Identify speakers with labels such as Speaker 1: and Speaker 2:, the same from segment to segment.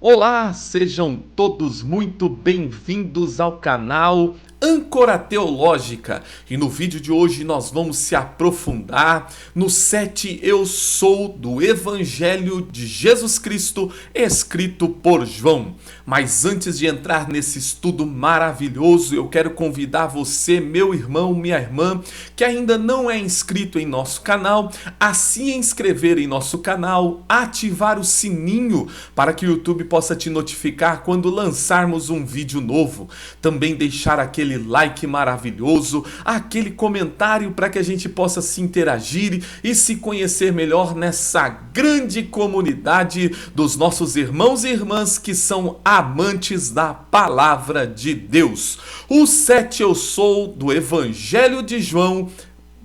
Speaker 1: Olá, sejam todos muito bem-vindos ao canal Âncora Teológica, e no vídeo de hoje nós vamos se aprofundar no 7 Eu Sou do Evangelho de Jesus Cristo, escrito por João. Mas antes de entrar nesse estudo maravilhoso, eu quero convidar você, meu irmão, minha irmã, que ainda não é inscrito em nosso canal, a se inscrever em nosso canal, ativar o sininho para que o YouTube possa te notificar quando lançarmos um vídeo novo. Também deixar aquele like maravilhoso, aquele comentário para que a gente possa se interagir e se conhecer melhor nessa grande comunidade dos nossos irmãos e irmãs que são amantes da palavra de Deus. O 7 Eu Sou do Evangelho de João.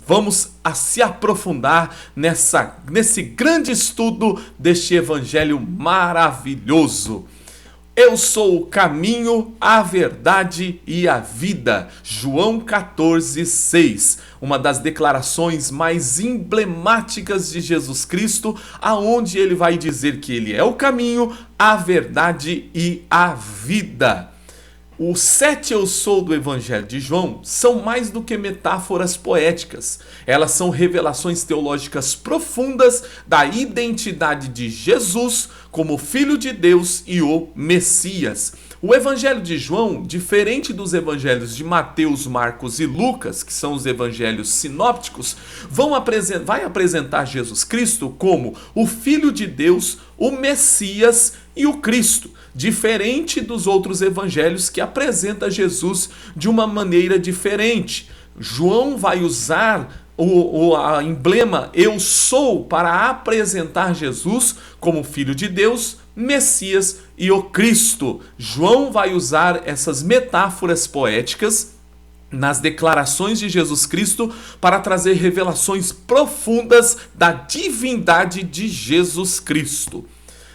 Speaker 1: Vamos se aprofundar nesse grande estudo deste evangelho maravilhoso. Eu sou o caminho, a verdade e a vida. João 14:6. Uma das declarações mais emblemáticas de Jesus Cristo, aonde ele vai dizer que ele é o caminho, a verdade e a vida. Os 7 Eu Sou do Evangelho de João são mais do que metáforas poéticas. Elas são revelações teológicas profundas da identidade de Jesus como Filho de Deus e o Messias. O Evangelho de João, diferente dos evangelhos de Mateus, Marcos e Lucas, que são os evangelhos sinópticos, vai apresentar Jesus Cristo como o Filho de Deus, o Messias e o Cristo, diferente dos outros evangelhos que apresenta Jesus de uma maneira diferente. João vai usar o emblema Eu Sou para apresentar Jesus como Filho de Deus, Messias e o Cristo. João vai usar essas metáforas poéticas nas declarações de Jesus Cristo para trazer revelações profundas da divindade de Jesus Cristo.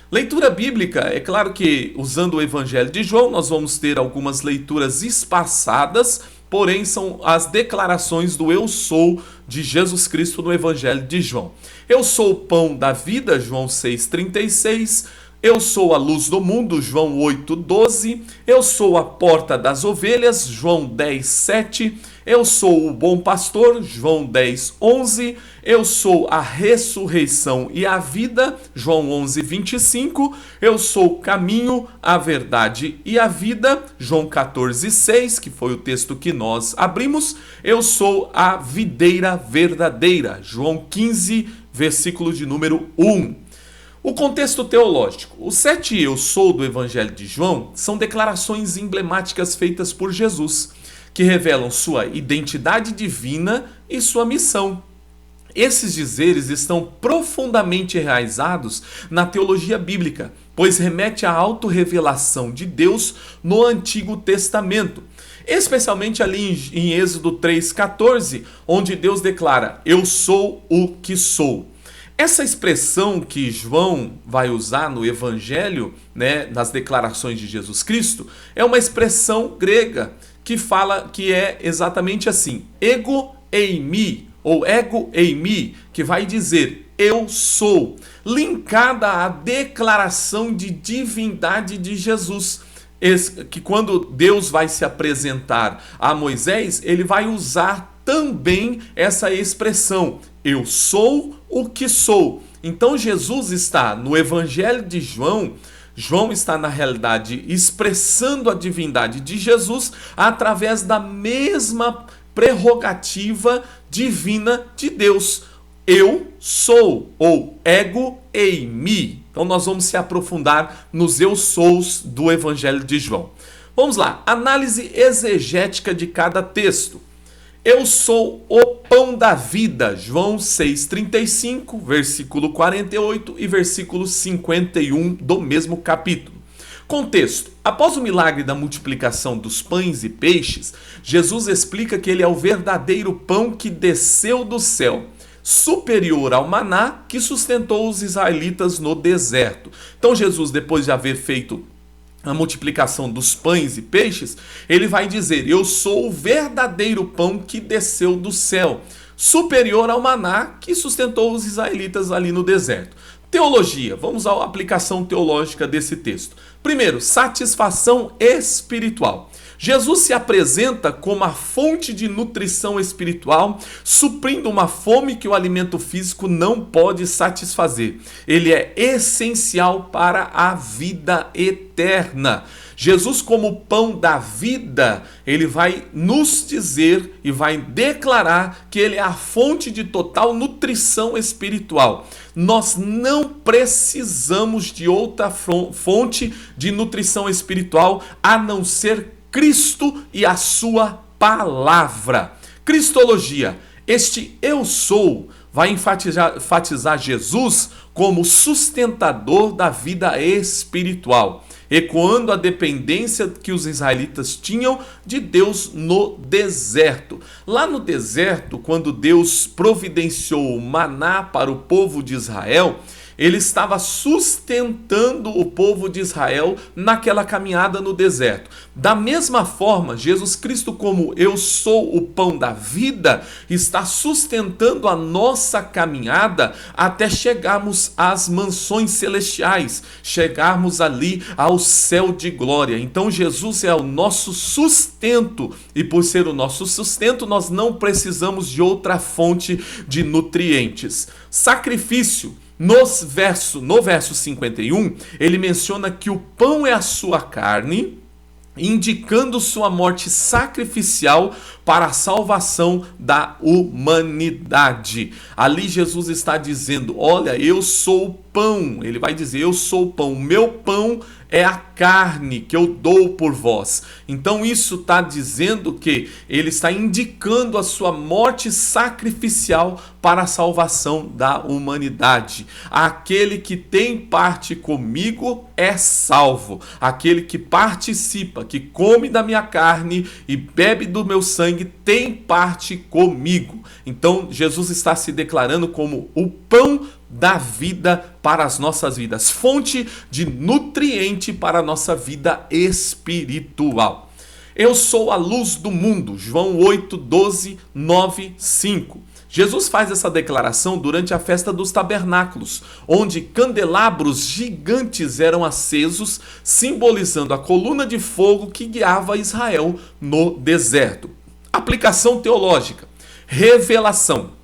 Speaker 1: Leitura bíblica, é claro que usando o Evangelho de João nós vamos ter algumas leituras espaçadas, porém são as declarações do Eu Sou de Jesus Cristo no Evangelho de João. Eu sou o pão da vida, João 6,36. Eu sou a luz do mundo, João 8,12. Eu sou a porta das ovelhas, João 10,7. Eu sou o bom pastor, João 10,11. Eu sou a ressurreição e a vida, João 11,25. Eu sou o caminho, a verdade e a vida, João 14,6, que foi o texto que nós abrimos. Eu sou a videira verdadeira, João 15, versículo de número 1. O contexto teológico. Os 7 Eu Sou do Evangelho de João são declarações emblemáticas feitas por Jesus, que revelam sua identidade divina e sua missão. Esses dizeres estão profundamente enraizados na teologia bíblica, pois remete à autorrevelação de Deus no Antigo Testamento, especialmente ali em Êxodo 3,14, onde Deus declara: Eu sou o que sou. Essa expressão que João vai usar no Evangelho, nas declarações de Jesus Cristo, é uma expressão grega que é exatamente assim: ego eimi, ou ego eimi, que vai dizer eu sou, linkada à declaração de divindade de Jesus. Que quando Deus vai se apresentar a Moisés, ele vai usar também essa expressão: eu sou o que sou. Então Jesus está no Evangelho de João. João está, na realidade, expressando a divindade de Jesus através da mesma prerrogativa divina de Deus. Eu sou, ou ego eimi. Então nós vamos se aprofundar nos eu sous do Evangelho de João. Vamos lá, análise exegética de cada texto. Eu sou o pão da vida, João 6,35, versículo 48 e versículo 51 do mesmo capítulo. Contexto: após o milagre da multiplicação dos pães e peixes, Jesus explica que ele é o verdadeiro pão que desceu do céu, superior ao maná que sustentou os israelitas no deserto. Então Jesus, depois de haver feito a multiplicação dos pães e peixes, ele vai dizer: eu sou o verdadeiro pão que desceu do céu, superior ao maná que sustentou os israelitas ali no deserto. Teologia, vamos à aplicação teológica desse texto. Primeiro, satisfação espiritual. Jesus se apresenta como a fonte de nutrição espiritual, suprindo uma fome que o alimento físico não pode satisfazer. Ele é essencial para a vida eterna. Jesus, como pão da vida, ele vai nos dizer e vai declarar que ele é a fonte de total nutrição espiritual. Nós não precisamos de outra fonte de nutrição espiritual a não ser Cristo e a sua palavra. Cristologia. Este eu sou vai enfatizar Jesus como sustentador da vida espiritual, ecoando a dependência que os israelitas tinham de Deus no deserto. Lá no deserto, quando Deus providenciou o maná para o povo de Israel, ele estava sustentando o povo de Israel naquela caminhada no deserto. Da mesma forma, Jesus Cristo, como eu sou o pão da vida, está sustentando a nossa caminhada até chegarmos às mansões celestiais, chegarmos ali ao céu de glória. Então Jesus é o nosso sustento, e por ser o nosso sustento, nós não precisamos de outra fonte de nutrientes. Sacrifício. No verso 51, ele menciona que o pão é a sua carne, indicando sua morte sacrificial para a salvação da humanidade. Ali Jesus está dizendo, olha, eu sou o pão. Ele vai dizer, eu sou o pão. O meu pão é a carne que eu dou por vós. Então isso está dizendo que ele está indicando a sua morte sacrificial para a salvação da humanidade. Aquele que tem parte comigo é salvo. Aquele que participa, que come da minha carne e bebe do meu sangue, tem parte comigo. Então Jesus está se declarando como o pão da vida para as nossas vidas, fonte de nutriente para a nossa vida espiritual. Eu sou a luz do mundo, João 8, 12, 9, 5. Jesus faz essa declaração durante a festa dos tabernáculos, onde candelabros gigantes eram acesos, simbolizando a coluna de fogo que guiava Israel no deserto. Aplicação teológica. Revelação.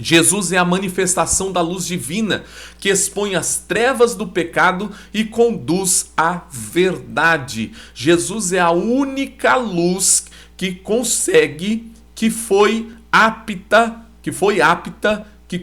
Speaker 1: Jesus é a manifestação da luz divina que expõe as trevas do pecado e conduz à verdade. Jesus é a única luz que consegue, que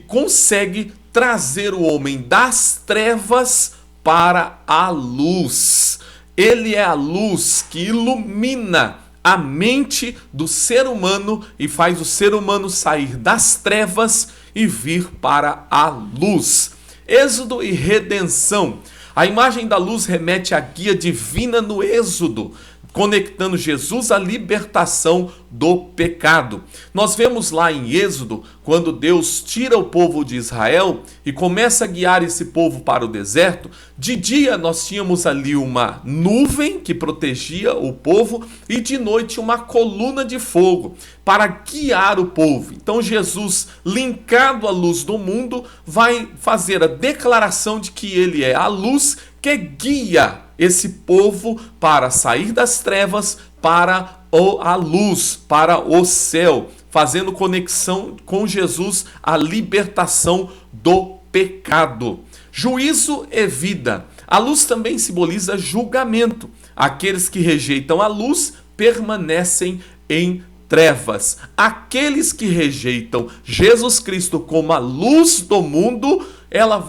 Speaker 1: consegue trazer o homem das trevas para a luz. Ele é a luz que ilumina a mente do ser humano e faz o ser humano sair das trevas e vir para a luz. Êxodo e redenção. A imagem da luz remete à guia divina no Êxodo, conectando Jesus à libertação do pecado. Nós vemos lá em Êxodo, quando Deus tira o povo de Israel e começa a guiar esse povo para o deserto. De dia nós tínhamos ali uma nuvem que protegia o povo e de noite uma coluna de fogo para guiar o povo. Então Jesus, linkado à luz do mundo, vai fazer a declaração de que ele é a luz que guia esse povo para sair das trevas para a luz, para o céu, fazendo conexão com Jesus, a libertação do pecado. Juízo e vida. A luz também simboliza julgamento. Aqueles que rejeitam a luz permanecem em trevas. Aqueles que rejeitam Jesus Cristo como a luz do mundo,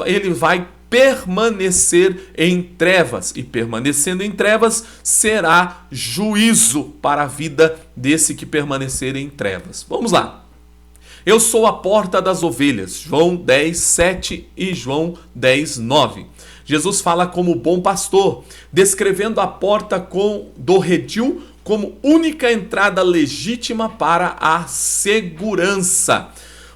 Speaker 1: ele vai permanecer em trevas, e permanecendo em trevas será juízo para a vida desse que permanecer em trevas. Vamos lá. Eu sou a porta das ovelhas, João 10, 7 e João 10, 9. Jesus fala como bom pastor, descrevendo a porta do redil como única entrada legítima para a segurança.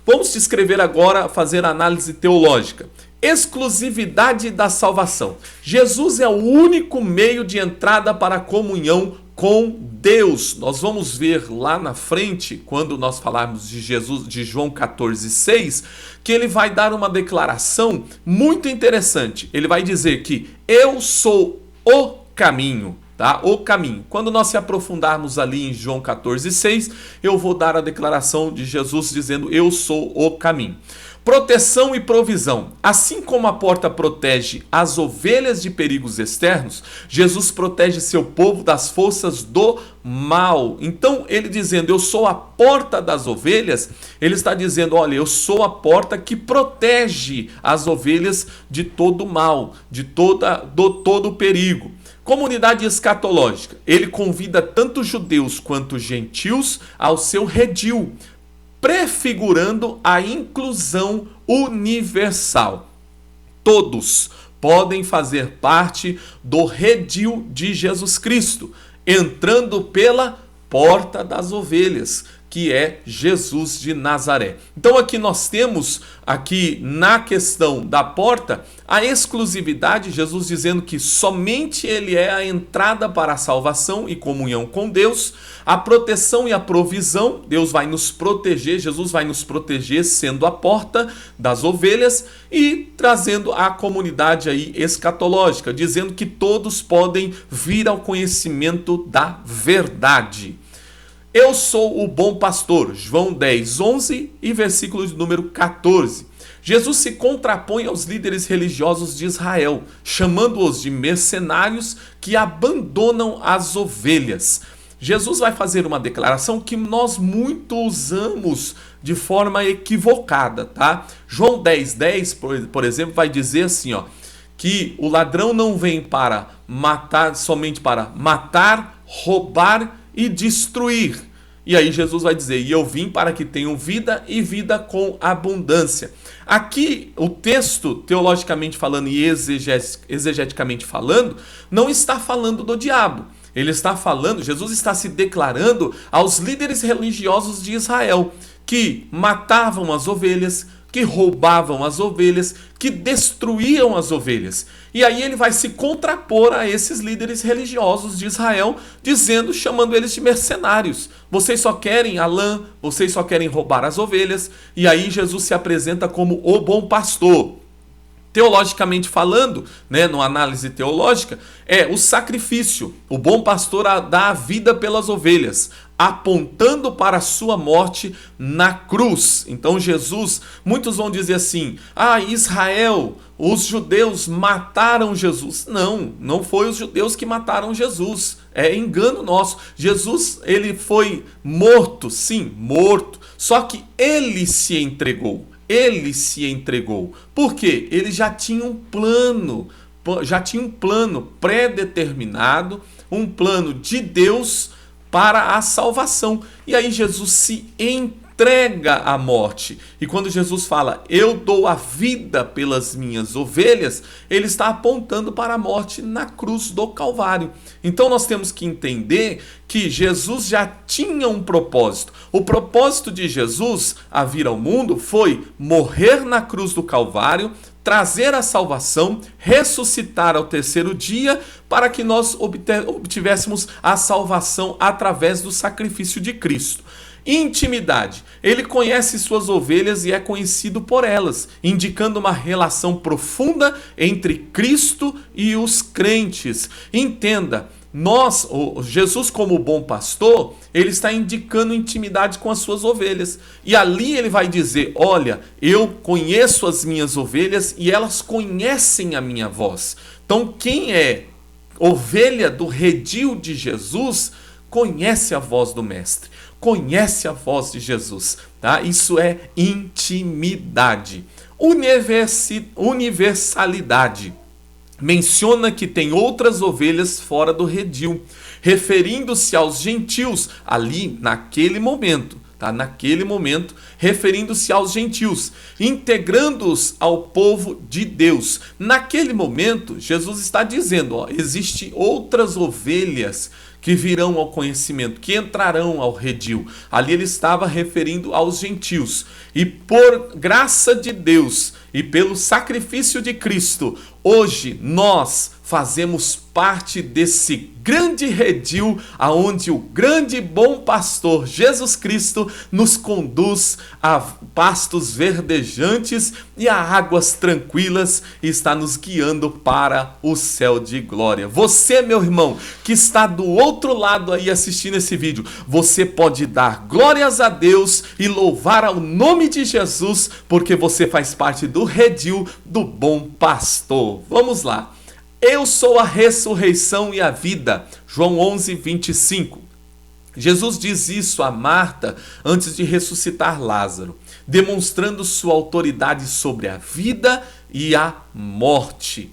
Speaker 1: Vamos descrever agora, fazer análise teológica. Exclusividade da salvação. Jesus é o único meio de entrada para a comunhão com Deus. Nós vamos ver lá na frente, quando nós falarmos de Jesus, de João 14, 6, que ele vai dar uma declaração muito interessante. Ele vai dizer que eu sou o caminho. Tá? O caminho. Quando nós se aprofundarmos ali em João 14,6, eu vou dar a declaração de Jesus dizendo: eu sou o caminho. Proteção e provisão. Assim como a porta protege as ovelhas de perigos externos, Jesus protege seu povo das forças do mal. Então, ele dizendo: eu sou a porta das ovelhas, ele está dizendo: olha, eu sou a porta que protege as ovelhas de todo mal, de todo perigo. Comunidade escatológica. Ele convida tanto judeus quanto gentios ao seu redil, prefigurando a inclusão universal. Todos podem fazer parte do redil de Jesus Cristo, entrando pela porta das ovelhas, que é Jesus de Nazaré. Então aqui nós temos, aqui na questão da porta, a exclusividade, Jesus dizendo que somente Ele é a entrada para a salvação e comunhão com Deus, a proteção e a provisão, Deus vai nos proteger, Jesus vai nos proteger sendo a porta das ovelhas e trazendo a comunidade aí escatológica, dizendo que todos podem vir ao conhecimento da verdade. Eu sou o bom pastor, João 10, 11 e versículo de número 14. Jesus se contrapõe aos líderes religiosos de Israel, chamando-os de mercenários que abandonam as ovelhas. Jesus vai fazer uma declaração que nós muito usamos de forma equivocada, tá? João 10, 10, por exemplo, vai dizer assim, ó, que o ladrão não vem para matar, somente para matar, roubar e destruir. E aí Jesus vai dizer: e eu vim para que tenham vida e vida com abundância. Aqui o texto, teologicamente falando e exegeticamente falando, não está falando do diabo. Ele está falando, Jesus está se declarando aos líderes religiosos de Israel, que matavam as ovelhas, que roubavam as ovelhas, que destruíam as ovelhas. E aí ele vai se contrapor a esses líderes religiosos de Israel, dizendo, chamando eles de mercenários. Vocês só querem a lã, vocês só querem roubar as ovelhas. E aí Jesus se apresenta como o bom pastor. Teologicamente falando, né, numa análise teológica, é o sacrifício. O bom pastor dá a vida pelas ovelhas, apontando para a sua morte na cruz. Então Jesus, muitos vão dizer assim: Israel, os judeus mataram Jesus. Não, não foi os judeus que mataram Jesus. É engano nosso. Jesus, ele foi morto, sim, morto. Só que ele se entregou. Ele se entregou. Por quê? Ele já tinha um plano pré-determinado, um plano de Deus para a salvação. E aí Jesus se entrega à morte. E quando Jesus fala: eu dou a vida pelas minhas ovelhas, ele está apontando para a morte na cruz do Calvário. Então nós temos que entender que Jesus já tinha um propósito. O propósito de Jesus a vir ao mundo foi morrer na cruz do Calvário, trazer a salvação, ressuscitar ao terceiro dia, para que nós obtivéssemos a salvação através do sacrifício de Cristo. Intimidade. Ele conhece suas ovelhas e é conhecido por elas, indicando uma relação profunda entre Cristo e os crentes. Entenda, Jesus como bom pastor, ele está indicando intimidade com as suas ovelhas. E ali ele vai dizer: olha, eu conheço as minhas ovelhas e elas conhecem a minha voz. Então quem é ovelha do redil de Jesus, conhece a voz do mestre, conhece a voz de Jesus, tá? Isso é intimidade. Universalidade. Menciona que tem outras ovelhas fora do redil, referindo-se aos gentios ali naquele momento, tá? Naquele momento, referindo-se aos gentios, integrando-os ao povo de Deus. Naquele momento, Jesus está dizendo, existem outras ovelhas que virão ao conhecimento, que entrarão ao redil. Ali ele estava referindo aos gentios. E por graça de Deus e pelo sacrifício de Cristo, Hoje nós fazemos parte desse grande redil aonde o grande e bom pastor Jesus Cristo nos conduz a pastos verdejantes e a águas tranquilas e está nos guiando para o céu de glória. Você, meu irmão, que está do outro lado aí assistindo esse vídeo, você pode dar glórias a Deus e louvar ao nome de Jesus, porque você faz parte do redil do bom pastor. Vamos lá. Eu sou a ressurreição e a vida. João 11, 25. Jesus diz isso a Marta antes de ressuscitar Lázaro, demonstrando sua autoridade sobre a vida e a morte.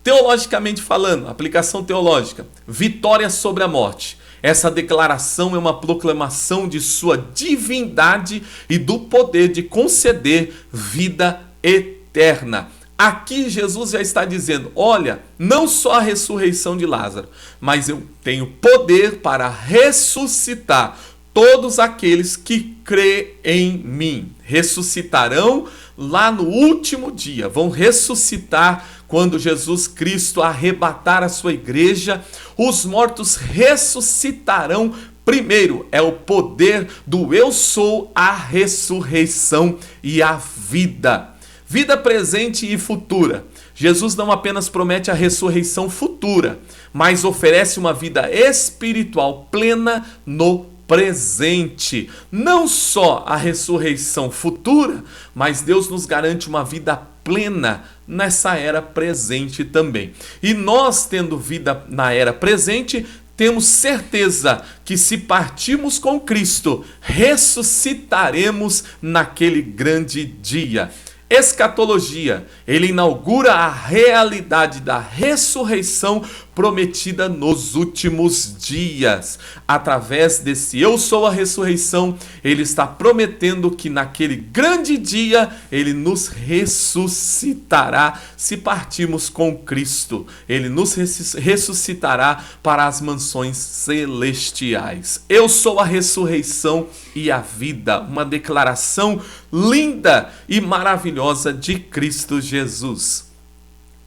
Speaker 1: Teologicamente falando, aplicação teológica, vitória sobre a morte. Essa declaração é uma proclamação de sua divindade e do poder de conceder vida eterna. Aqui Jesus já está dizendo, olha, não só a ressurreição de Lázaro, mas eu tenho poder para ressuscitar todos aqueles que crêem em mim. Ressuscitarão lá no último dia, vão ressuscitar quando Jesus Cristo arrebatar a sua igreja. Os mortos ressuscitarão primeiro. É o poder do eu sou, a ressurreição e a vida. Vida presente e futura. Jesus não apenas promete a ressurreição futura, mas oferece uma vida espiritual plena no presente. Não só a ressurreição futura, mas Deus nos garante uma vida plena nessa era presente também. E nós, tendo vida na era presente, temos certeza que se partirmos com Cristo, ressuscitaremos naquele grande dia. Escatologia, ele inaugura a realidade da ressurreição prometida nos últimos dias. Através desse eu sou a ressurreição, ele está prometendo que naquele grande dia ele nos ressuscitará se partirmos com Cristo. Ele nos ressuscitará para as mansões celestiais. Eu sou a ressurreição e a vida. Uma declaração linda e maravilhosa de Cristo Jesus.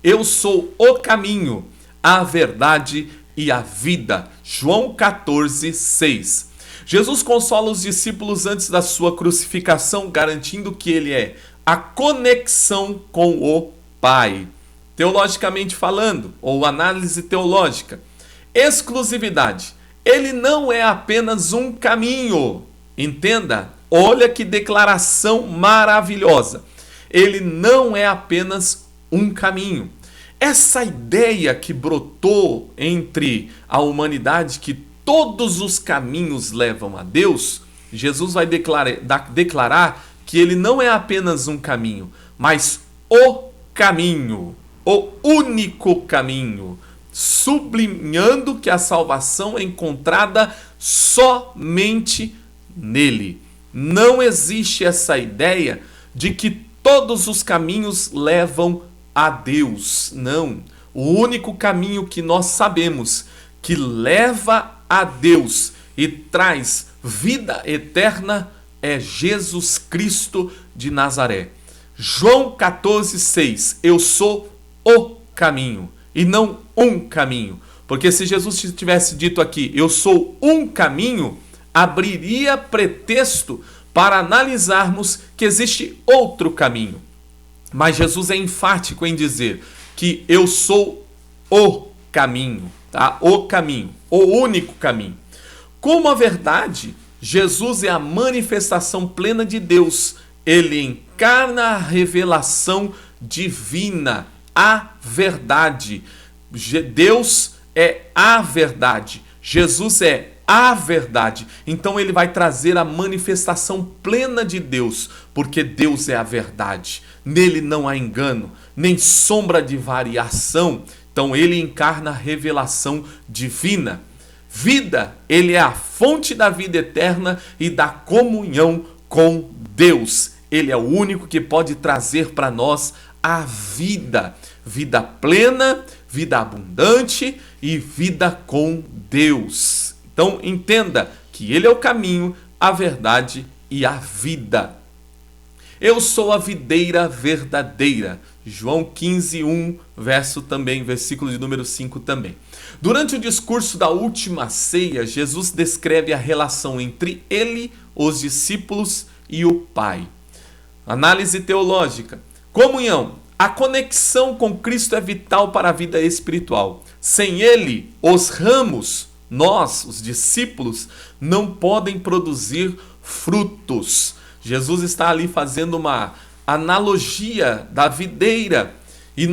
Speaker 1: Eu sou o caminho, a verdade e a vida. João 14, 6. Jesus consola os discípulos antes da sua crucificação, garantindo que ele é a conexão com o Pai. Teologicamente falando, ou análise teológica, exclusividade. Ele não é apenas um caminho. Entenda, olha que declaração maravilhosa. Ele não é apenas um caminho. Essa ideia que brotou entre a humanidade, que todos os caminhos levam a Deus, Jesus vai declarar que ele não é apenas um caminho, mas o caminho, o único caminho, sublinhando que a salvação é encontrada somente nele. Não existe essa ideia de que todos os caminhos levam a Deus. Não. O único caminho que nós sabemos que leva a Deus e traz vida eterna é Jesus Cristo de Nazaré. João 14, 6. Eu sou o caminho e não um caminho. Porque se Jesus tivesse dito aqui, eu sou um caminho, abriria pretexto para analisarmos que existe outro caminho. Mas Jesus é enfático em dizer que eu sou o caminho, tá? O caminho, o único caminho. Como a verdade, Jesus é a manifestação plena de Deus. Ele encarna a revelação divina, a verdade. Deus é a verdade. Jesus é a verdade. Então ele vai trazer a manifestação plena de Deus, porque Deus é a verdade. Nele não há engano, nem sombra de variação. Então ele encarna a revelação divina. Vida, ele é a fonte da vida eterna e da comunhão com Deus. Ele é o único que pode trazer para nós a vida. Vida plena, vida abundante e vida com Deus. Então entenda que ele é o caminho, a verdade e a vida. Eu sou a videira verdadeira. João 15:1, versículo de número 5 também. Durante o discurso da última ceia, Jesus descreve a relação entre ele, os discípulos e o Pai. Análise teológica. Comunhão. A conexão com Cristo é vital para a vida espiritual. Sem ele, os ramos, nós, os discípulos, não podem produzir frutos. Jesus está ali fazendo uma analogia da videira. E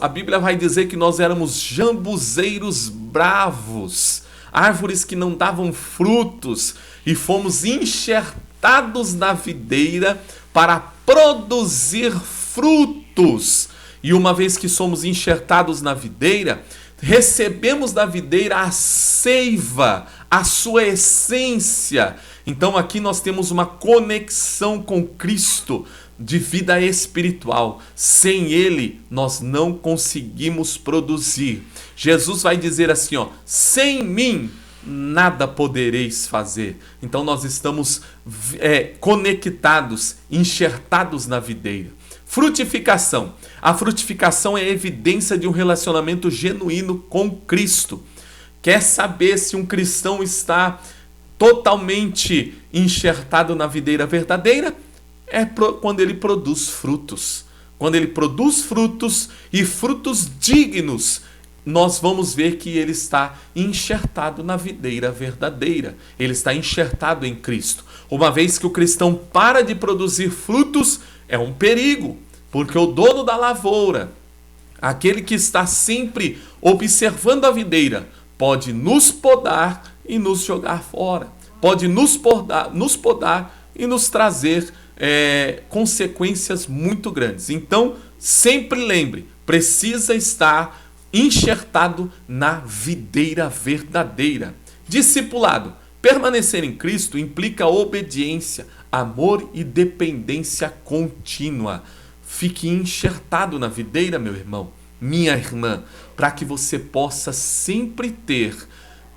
Speaker 1: a Bíblia vai dizer que nós éramos jambuzeiros bravos, árvores que não davam frutos, e fomos enxertados na videira para produzir frutos. E uma vez que somos enxertados na videira, recebemos da videira a seiva, a sua essência. Então aqui nós temos uma conexão com Cristo de vida espiritual. Sem ele, nós não conseguimos produzir. Jesus vai dizer assim, sem mim, nada podereis fazer. Então nós estamos conectados, enxertados na videira. Frutificação. A frutificação é evidência de um relacionamento genuíno com Cristo. Quer saber se um cristão está totalmente enxertado na videira verdadeira? É quando ele produz frutos. Quando ele produz frutos e frutos dignos, nós vamos ver que ele está enxertado na videira verdadeira. Ele está enxertado em Cristo. Uma vez que o cristão para de produzir frutos, é um perigo, porque o dono da lavoura, aquele que está sempre observando a videira, pode nos podar e nos jogar fora. Pode nos podar e nos trazer consequências muito grandes. Então, sempre lembre, precisa estar enxertado na videira verdadeira. Discipulado. Permanecer em Cristo implica obediência, amor e dependência contínua. Fique enxertado na videira, meu irmão, minha irmã, para que você possa sempre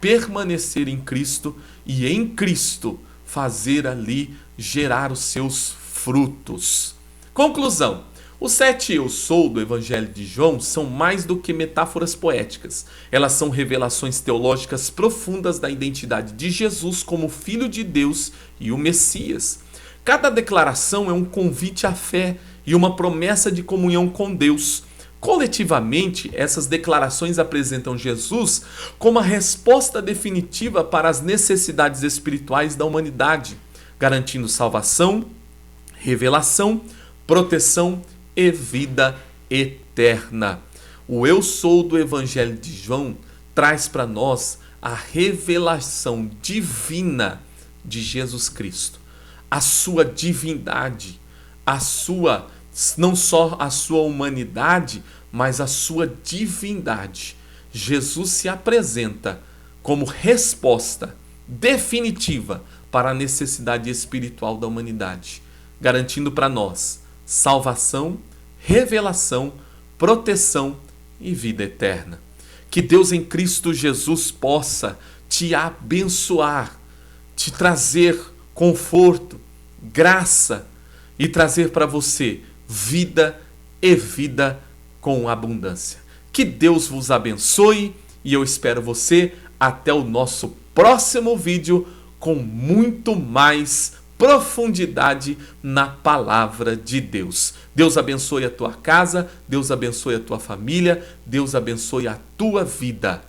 Speaker 1: permanecer em Cristo e em Cristo fazer ali gerar os seus frutos. Conclusão. Os 7 eu sou do Evangelho de João são mais do que metáforas poéticas. Elas são revelações teológicas profundas da identidade de Jesus como Filho de Deus e o Messias. Cada declaração é um convite à fé e uma promessa de comunhão com Deus. Coletivamente, essas declarações apresentam Jesus como a resposta definitiva para as necessidades espirituais da humanidade, garantindo salvação, revelação, proteção e vida eterna. O eu sou do Evangelho de João traz para nós a revelação divina de Jesus Cristo, a sua divindade, não só a sua humanidade, mas a sua divindade. Jesus se apresenta como resposta definitiva para a necessidade espiritual da humanidade, garantindo para nós salvação, revelação, proteção e vida eterna. Que Deus em Cristo Jesus possa te abençoar, te trazer conforto, graça e trazer para você vida e vida com abundância. Que Deus vos abençoe e eu espero você até o nosso próximo vídeo com muito mais profundidade na palavra de Deus. Deus abençoe a tua casa, Deus abençoe a tua família, Deus abençoe a tua vida.